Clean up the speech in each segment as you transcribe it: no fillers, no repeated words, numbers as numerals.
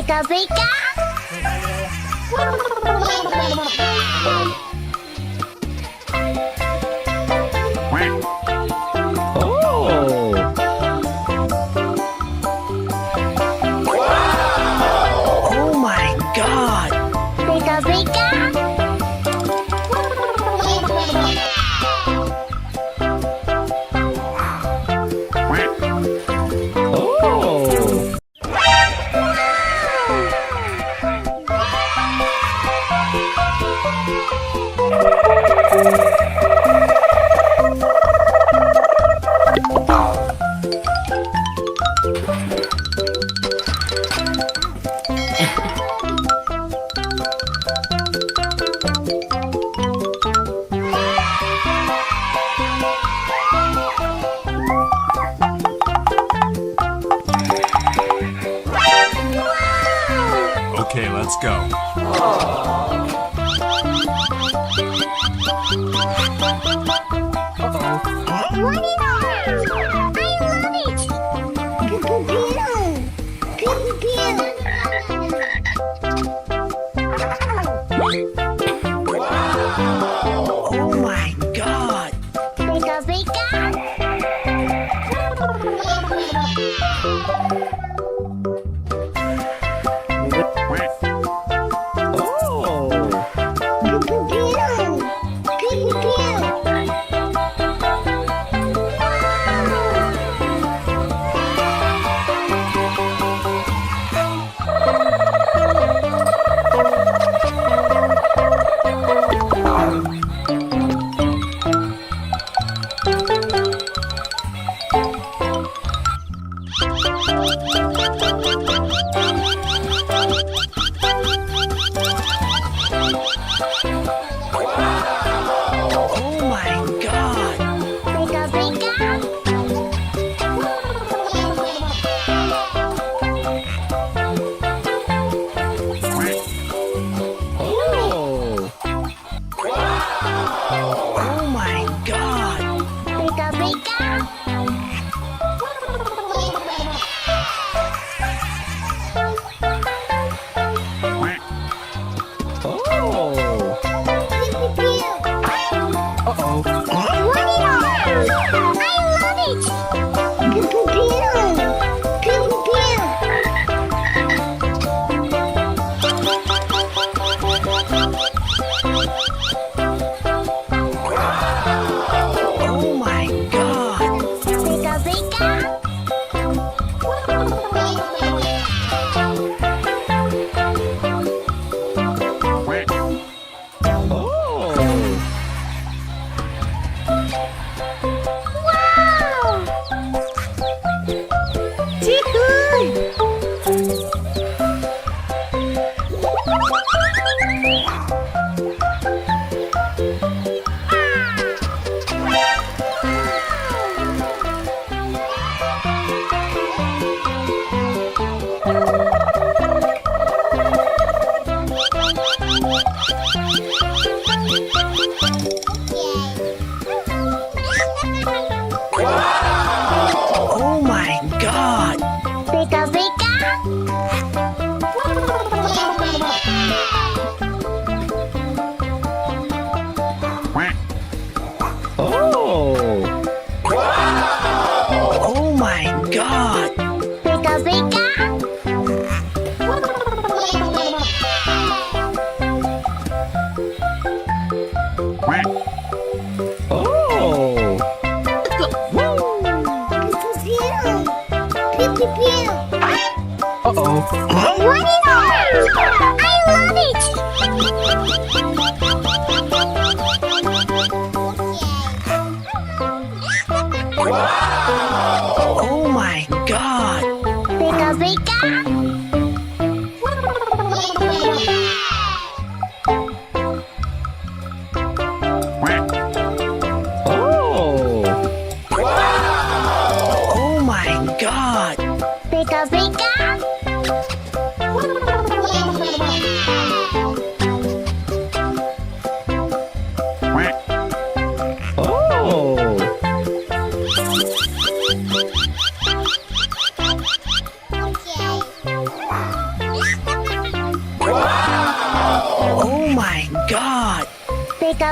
Beka-beka. Oh my God! Beka-beka. Oh! Okay, let's go. What is that? I love it. Pew-pew-pew. Pew-pew-pew. Oh my God! Beka-beka. Oh! Pew-pew-pew. Pew-pew-pew. Oh my God! Beka-beka. Oh! Oh my God! Beka-beka. Oh! Pew-pew-pew. Uh-oh! What is that? I love it. Pew-pew-pew. Pew-pew-pew. Oh my God! Beka-beka. Oh! Wow! Chicken! Oh my God! Beka-beka. Oh! Oh my God! Beka-beka. Oh! Pew-pew-pew. Uh-oh! What is that? I love it. Oh my God! Beka-beka. Oh! Oh my God! Beka-beka. Oh!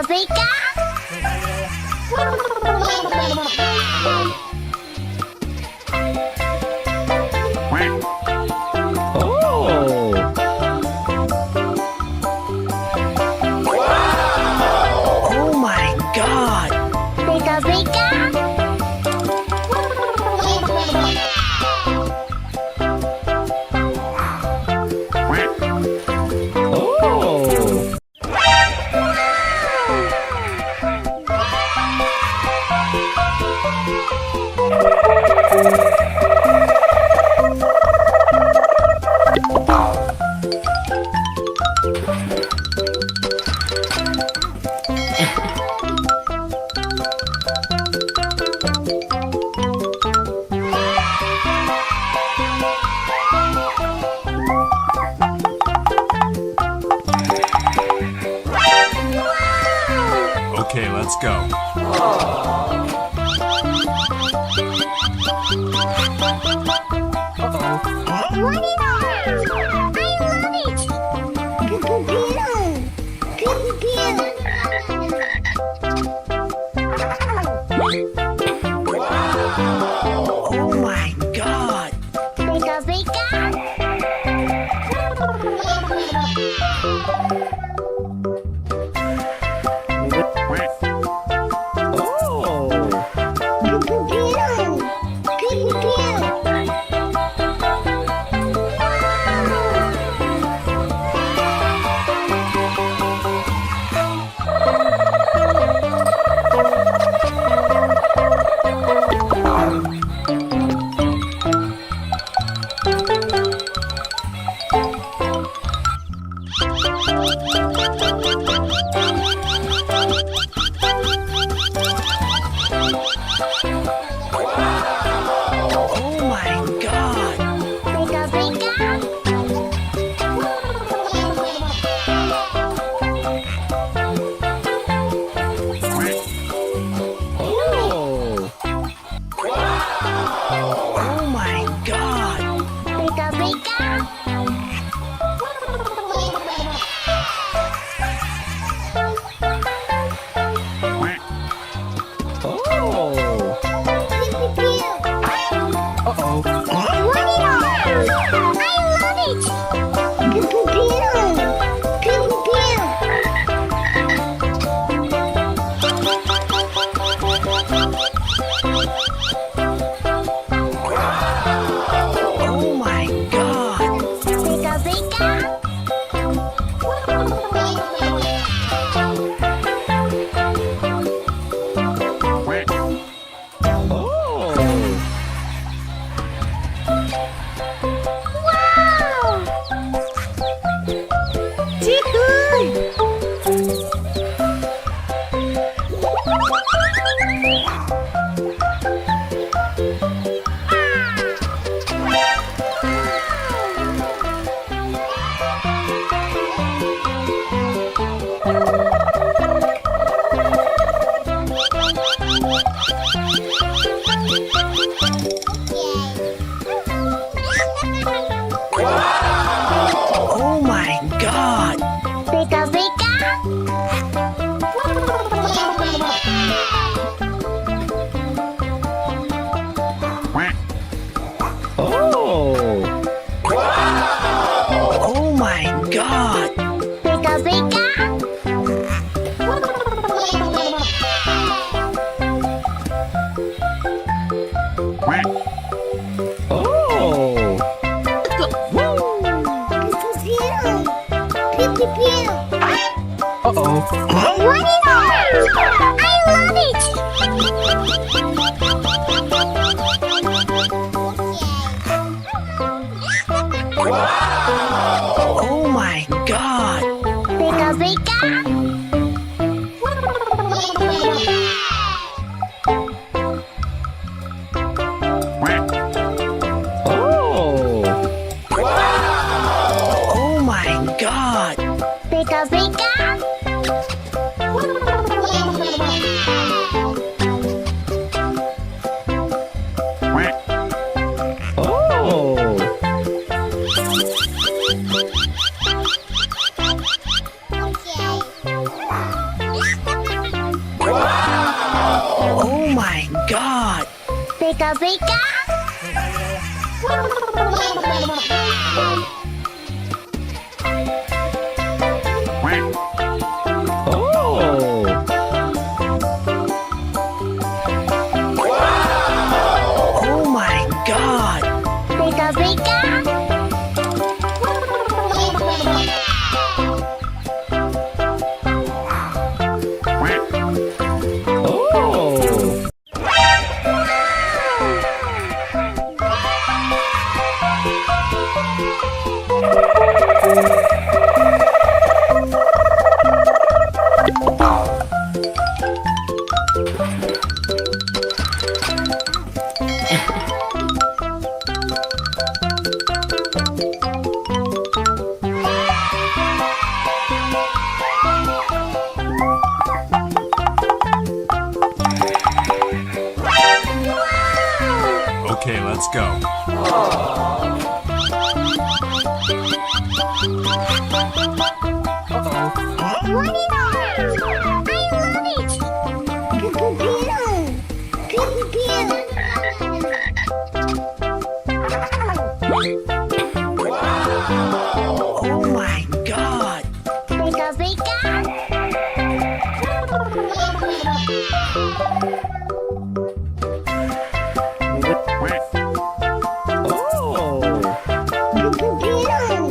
beka. Oh. Oh my God. Beka beka. Oh. Okay, let's go. What is that? I love it. Hibuburan. Oh my God. Beka beka. Oh. Hibuburan. Oh my God. Beka beka. Oh. Oh my God. Beka beka. Oh. Uh-oh. What is that? I love it. Hibuburan. Oh my God. Beka beka. Oh. Wow! Oh my God. Beka beka. Oh. Oh my God. Beka beka. Oh. Uh-oh. What is that? I love it. Oh my God. Beka beka. Oh. Oh my God. Beka beka. Oh. Oh. Oh my God. Beka beka. Oh. Okay, let's go. What is that? I love it. Hibuburan. Oh my God. Beka beka. Oh. Hibuburan.